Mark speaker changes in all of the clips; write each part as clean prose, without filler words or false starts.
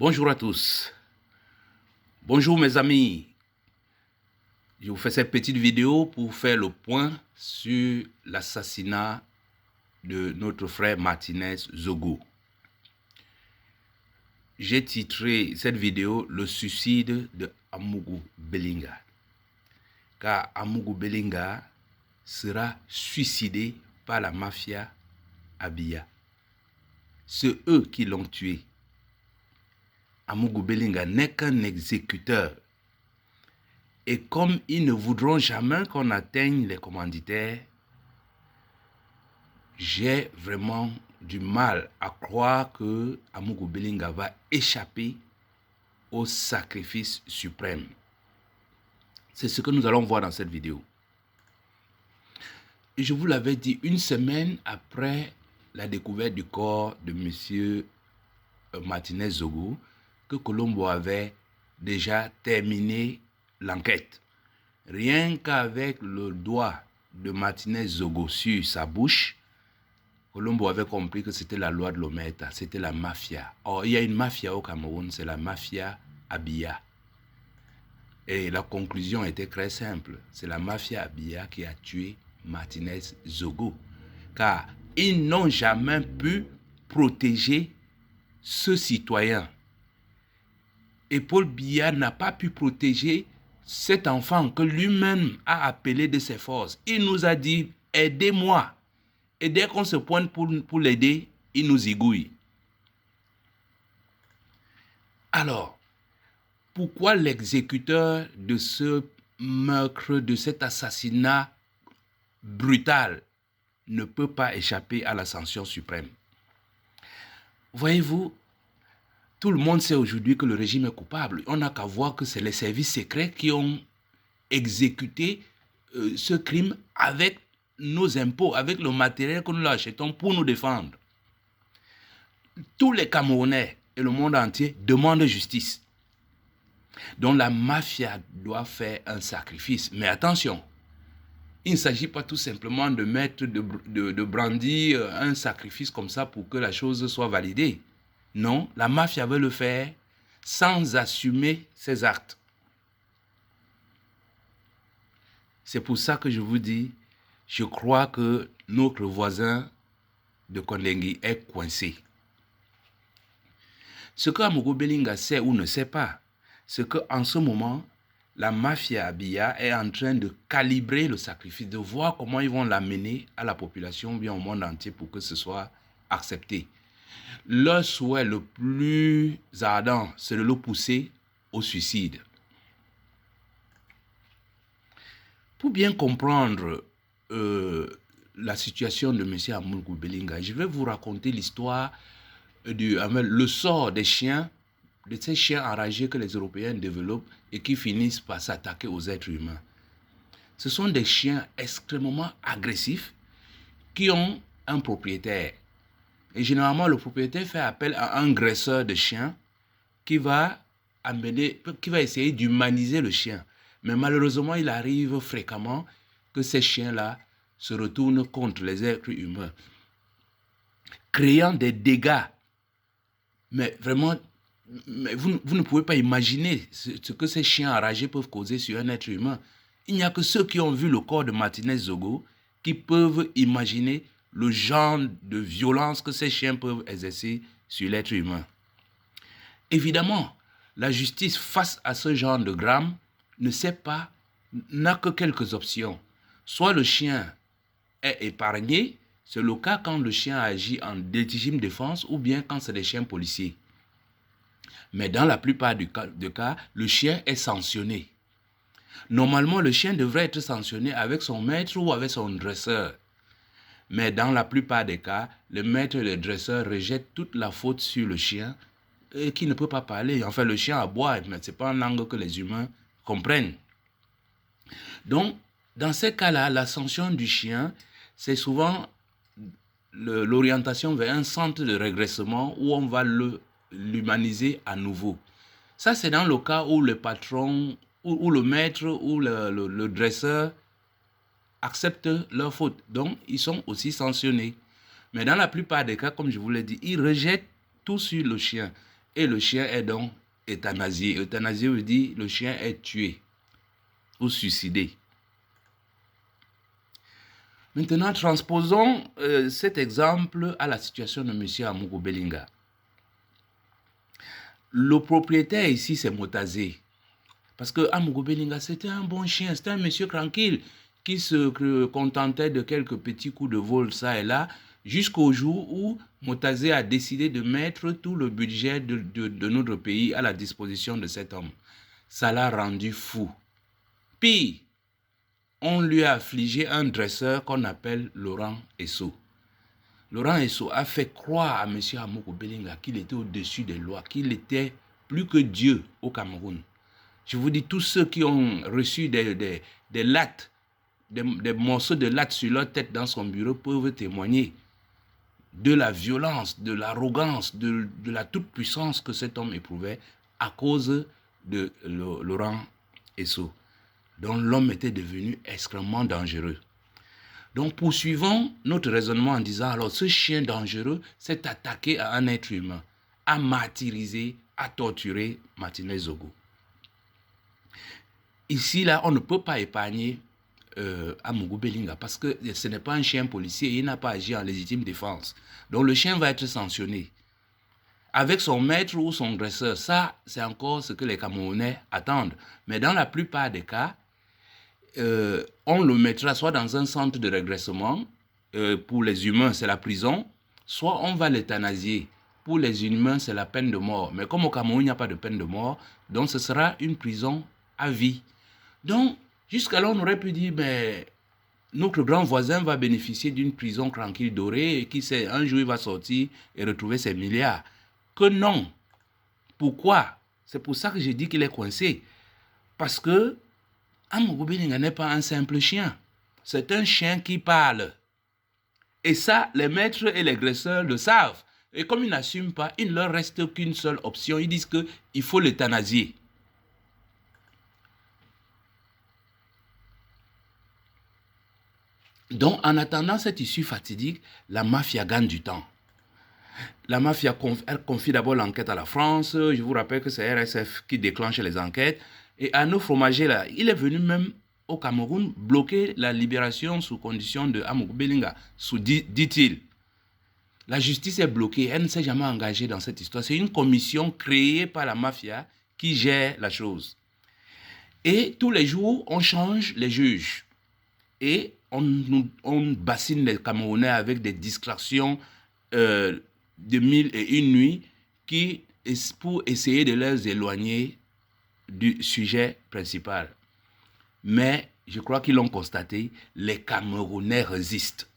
Speaker 1: Bonjour à tous. Bonjour mes amis. Je vous fais cette petite vidéo pour faire le point sur l'assassinat de notre frère Martinez Zogo. J'ai titré cette vidéo « Le suicide de Amougou Belinga ». Car Amougou Belinga sera suicidé par la mafia Abia. C'est eux qui l'ont tué. Amougou Belinga n'est qu'un exécuteur. Et comme ils ne voudront jamais qu'on atteigne les commanditaires, j'ai vraiment du mal à croire que Amougou Belinga va échapper au sacrifice suprême. C'est ce que nous allons voir dans cette vidéo. Et je vous l'avais dit, une semaine après la découverte du corps de M. Martinez Zogo, que Colombo avait déjà terminé l'enquête. Rien qu'avec le doigt de Martinez Zogo sur sa bouche, Colombo avait compris que c'était la loi de l'Omerta, c'était la mafia. Or, il y a une mafia au Cameroun, c'est la mafia Abia. Et la conclusion était très simple. C'est la mafia Abia qui a tué Martinez Zogo. Car ils n'ont jamais pu protéger ce citoyen. Et Paul Biya n'a pas pu protéger cet enfant que lui-même a appelé de ses forces. Il nous a dit, aidez-moi. Et dès qu'on se pointe pour l'aider, il nous zigouille. Alors, pourquoi l'exécuteur de ce meurtre, de cet assassinat brutal ne peut pas échapper à la sanction suprême? Voyez-vous, tout le monde sait aujourd'hui que le régime est coupable. On n'a qu'à voir que c'est les services secrets qui ont exécuté ce crime avec nos impôts, avec le matériel que nous achetons pour nous défendre. Tous les Camerounais et le monde entier demandent justice. Donc la mafia doit faire un sacrifice. Mais attention, il ne s'agit pas tout simplement de mettre, de brandir un sacrifice comme ça pour que la chose soit validée. Non, la mafia veut le faire sans assumer ses actes. C'est pour ça que je vous dis, je crois que notre voisin de Kondengui est coincé. Ce que Amougou Belinga sait ou ne sait pas, c'est qu'en ce moment, la mafia Abia est en train de calibrer le sacrifice, de voir comment ils vont l'amener à la population, bien au monde entier, pour que ce soit accepté. Leur souhait le plus ardent, c'est de le pousser au suicide. Pour bien comprendre la situation de M. Amougou Belinga, je vais vous raconter l'histoire le sort des chiens, de ces chiens enragés que les Européens développent et qui finissent par s'attaquer aux êtres humains. Ce sont des chiens extrêmement agressifs qui ont un propriétaire. Et généralement, le propriétaire fait appel à un graisseur de chiens qui va essayer d'humaniser le chien. Mais malheureusement, il arrive fréquemment que ces chiens-là se retournent contre les êtres humains, créant des dégâts. Mais vraiment, vous ne pouvez pas imaginer ce que ces chiens enragés peuvent causer sur un être humain. Il n'y a que ceux qui ont vu le corps de Martinez Zogo qui peuvent imaginer le genre de violence que ces chiens peuvent exercer sur l'être humain. Évidemment, la justice face à ce genre de drame n'a que quelques options. Soit le chien est épargné, c'est le cas quand le chien agit en légitime défense ou bien quand c'est des chiens policiers. Mais dans la plupart des cas, le chien est sanctionné. Normalement, le chien devrait être sanctionné avec son maître ou avec son dresseur. Mais dans la plupart des cas, le maître et le dresseur rejettent toute la faute sur le chien qui ne peut pas parler. Enfin, le chien aboie, mais ce n'est pas une langue que les humains comprennent. Donc, dans ces cas-là, la sanction du chien, c'est souvent l'orientation vers un centre de régressement où on va l'humaniser à nouveau. Ça, c'est dans le cas où le patron, ou le maître, ou le dresseur acceptent leur faute. Donc, ils sont aussi sanctionnés. Mais dans la plupart des cas, comme je vous l'ai dit, ils rejettent tout sur le chien. et le chien est donc euthanasié. Euthanasié veut dire le chien est tué ou suicidé. Maintenant, transposons cet exemple à la situation de M. Amougou Belinga. Le propriétaire ici, c'est Motazé. Parce que Amougou Belinga, c'était un bon chien, c'était un monsieur tranquille qui se contentait de quelques petits coups de vol ça et là, jusqu'au jour où Motazé a décidé de mettre tout le budget de notre pays à la disposition de cet homme. Ça l'a rendu fou. Pire, on lui a affligé un dresseur qu'on appelle Laurent Esso. Laurent Esso a fait croire à M. Amougou Belinga qu'il était au-dessus des lois, qu'il était plus que Dieu au Cameroun. Je vous dis, tous ceux qui ont reçu des lattes, des morceaux de lattes sur leur tête dans son bureau peuvent témoigner de la violence, de l'arrogance, de la toute-puissance que cet homme éprouvait à cause de Laurent Esso, dont l'homme était devenu extrêmement dangereux. Donc poursuivons notre raisonnement en disant, alors ce chien dangereux s'est attaqué à un être humain, a martyrisé, a torturé Martinez Zogo. Ici, là, on ne peut pas épargner Amougou Belinga parce que ce n'est pas un chien policier, il n'a pas agi en légitime défense. Donc le chien va être sanctionné. Avec son maître ou son dresseur, ça, c'est encore ce que les Camerounais attendent. Mais dans la plupart des cas, on le mettra soit dans un centre de régressement, pour les humains, c'est la prison, soit on va l'euthanasier. Pour les humains, c'est la peine de mort. Mais comme au Cameroun, il n'y a pas de peine de mort, donc ce sera une prison à vie. Donc, jusqu'alors, on aurait pu dire, mais notre grand voisin va bénéficier d'une prison tranquille dorée et qui sait, un jour il va sortir et retrouver ses milliards. Que non. Pourquoi? C'est pour ça que j'ai dit qu'il est coincé. Parce que Amougou Belinga n'est pas un simple chien. C'est un chien qui parle. Et ça, les maîtres et les agresseurs le savent. Et comme ils n'assument pas, il ne leur reste qu'une seule option. Ils disent qu'il faut l'euthanasier. Donc, en attendant cette issue fatidique, la mafia gagne du temps. La mafia elle confie d'abord l'enquête à la France. Je vous rappelle que c'est RSF qui déclenche les enquêtes. Et Arnaud Fromager, là, il est venu même au Cameroun bloquer la libération sous condition de Amougou Belinga, dit-il. La justice est bloquée, elle ne s'est jamais engagée dans cette histoire. C'est une commission créée par la mafia qui gère la chose. Et tous les jours, on change les juges. Et on bassine les Camerounais avec des distractions de 1001 nuits pour essayer de les éloigner du sujet principal. Mais je crois qu'ils l'ont constaté, les Camerounais résistent.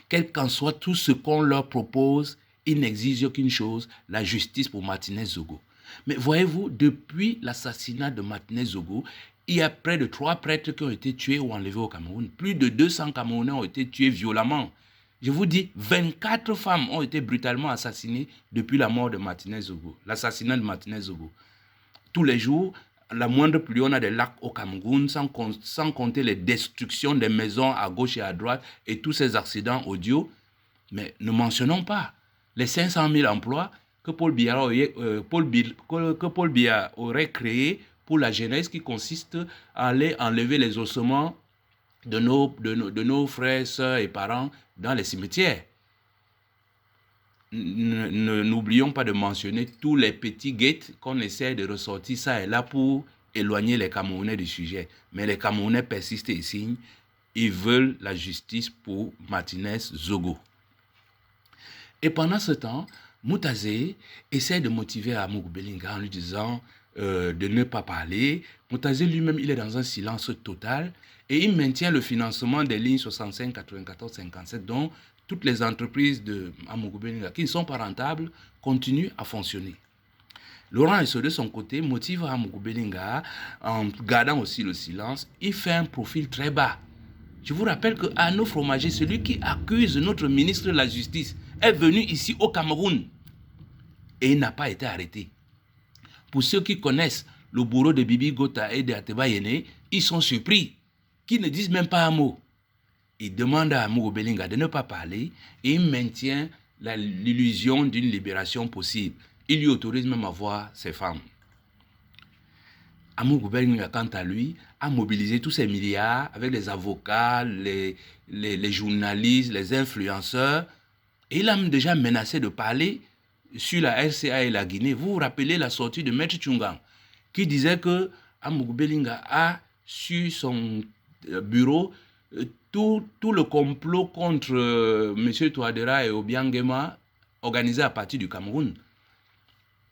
Speaker 1: Quel qu'en soit tout ce qu'on leur propose, ils n'exigent qu'une chose, la justice pour Martinez Zogo. Mais voyez-vous, depuis l'assassinat de Martinez Zogo, il y a près de 3 prêtres qui ont été tués ou enlevés au Cameroun. Plus de 200 Camerounais ont été tués violemment. Je vous dis, 24 femmes ont été brutalement assassinées depuis la mort de Martinez Zogo, l'assassinat de Martinez Zogo. Tous les jours, la moindre pluie, on a des lacs au Cameroun, sans compter les destructions des maisons à gauche et à droite et tous ces accidents audio. Mais ne mentionnons pas les 500 000 emplois que Paul Biya aurait créés pour la jeunesse, qui consiste à aller enlever les ossements de nos frères, sœurs et parents dans les cimetières. N'oublions pas de mentionner tous les petits gates qu'on essaie de ressortir ça et là pour éloigner les Camerounais du sujet. Mais les Camerounais persistent et signent. Ils veulent la justice pour Martinez Zogo. Et pendant ce temps, Moutazé essaie de motiver Amougou Belinga en lui disant de ne pas parler. Moutazé lui-même, il est dans un silence total et il maintient le financement des lignes 65, 94, 57, dont toutes les entreprises de Amougou Belinga qui ne sont pas rentables continuent à fonctionner. Laurent Esso, de son côté, motive Amougou Belinga en gardant aussi le silence. Il fait un profil très bas. Je vous rappelle que Arnaud Fromager, celui qui accuse notre ministre de la Justice, est venu ici au Cameroun et il n'a pas été arrêté. Pour ceux qui connaissent le bourreau de Bibi Gota et de Ateba Yene, ils sont surpris, qu'ils ne disent même pas un mot. Il demande à Amougou Belinga de ne pas parler et il maintient l'illusion d'une libération possible. Il lui autorise même à voir ses femmes. Amourou Belinga, quant à lui, a mobilisé tous ces milliards avec les avocats, les journalistes, les influenceurs. Et il a déjà menacé de parler sur la RCA et la Guinée. Vous vous rappelez la sortie de Maître Tchungang, qui disait que Amourou Belinga a sur son bureau tout le complot contre M. Touadéra et Obiangema organisé à partir du Cameroun.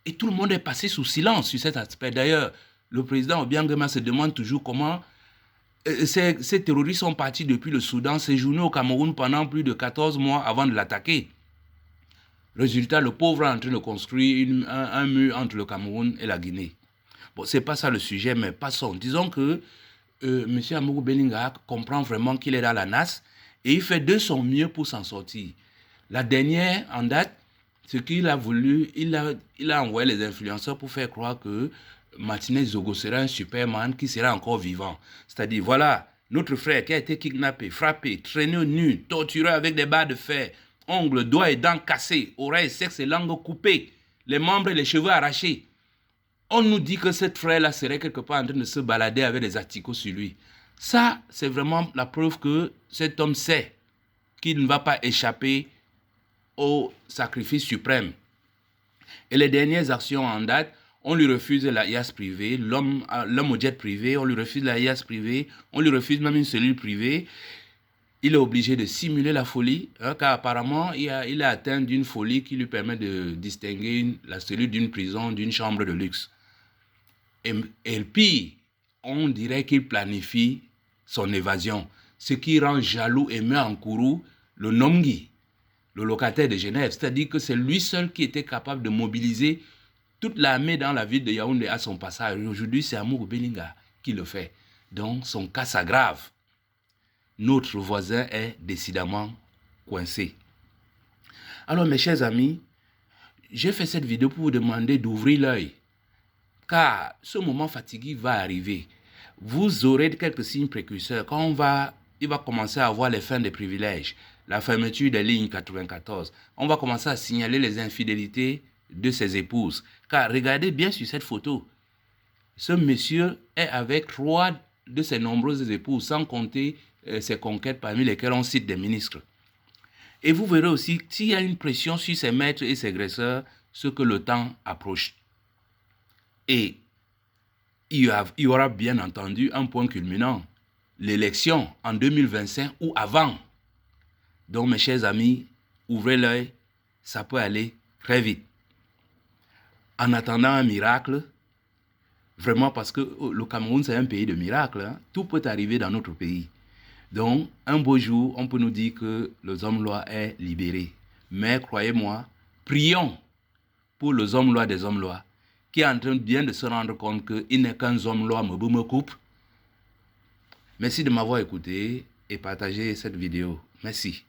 Speaker 1: Et tout le monde est passé sous silence sur cet aspect. D'ailleurs, le président Obiangema se demande toujours comment ces terroristes sont partis depuis le Soudan, séjourner au Cameroun pendant plus de 14 mois avant de l'attaquer. Résultat, le pauvre est en train de construire un mur entre le Cameroun et la Guinée. Bon, c'est pas ça le sujet, mais passons. Disons que M. Amourou Belinga comprend vraiment qu'il est dans la nasse et il fait de son mieux pour s'en sortir. La dernière en date, ce qu'il a voulu, il a envoyé les influenceurs pour faire croire que Martinez Zogo sera un Superman qui sera encore vivant. C'est-à-dire, voilà, notre frère qui a été kidnappé, frappé, traîné nu, torturé avec des barres de fer, ongles, doigts et dents cassés, oreilles, sexe et langue coupées, les membres et les cheveux arrachés. On nous dit que cet frère-là serait quelque part en train de se balader avec des articles sur lui. Ça, c'est vraiment la preuve que cet homme sait qu'il ne va pas échapper au sacrifice suprême. Et les dernières actions en date, on lui refuse la IAS privée, l'homme au jet privé, on lui refuse la IAS privée, on lui refuse même une cellule privée. Il est obligé de simuler la folie, hein, car apparemment, il a atteint d'une folie qui lui permet de distinguer la cellule d'une prison d'une chambre de luxe. Et le pire, on dirait qu'il planifie son évasion, ce qui rend jaloux et met en courroux le Nongui, le locataire de Genève. C'est-à-dire que c'est lui seul qui était capable de mobiliser toute l'armée dans la ville de Yaoundé à son passage. Aujourd'hui, c'est Amourou Belinga qui le fait. Donc, son cas s'aggrave. Notre voisin est décidément coincé. Alors, mes chers amis, j'ai fait cette vidéo pour vous demander d'ouvrir l'œil. Car ce moment fatigué va arriver. Vous aurez quelques signes précurseurs. Quand il va commencer à avoir les fins des privilèges, la fermeture des lignes 94. On va commencer à signaler les infidélités de ses épouses. Car regardez bien sur cette photo. Ce monsieur est avec 3 de ses nombreuses épouses, sans compter ses conquêtes parmi lesquelles on cite des ministres. Et vous verrez aussi s'il y a une pression sur ses maîtres et ses graisseurs, ce que le temps approche. Et il y aura bien entendu un point culminant, l'élection en 2025 ou avant. Donc mes chers amis, ouvrez l'œil, ça peut aller très vite. En attendant un miracle, vraiment parce que le Cameroun c'est un pays de miracles, hein, tout peut arriver dans notre pays. Donc un beau jour, on peut nous dire que le homme-loi est libéré. Mais croyez-moi, prions pour le homme-loi des hommes-loi, qui est en train bien de se rendre compte qu'il n'est qu'un homme-loi me coupe. Merci de m'avoir écouté et partagé cette vidéo. Merci.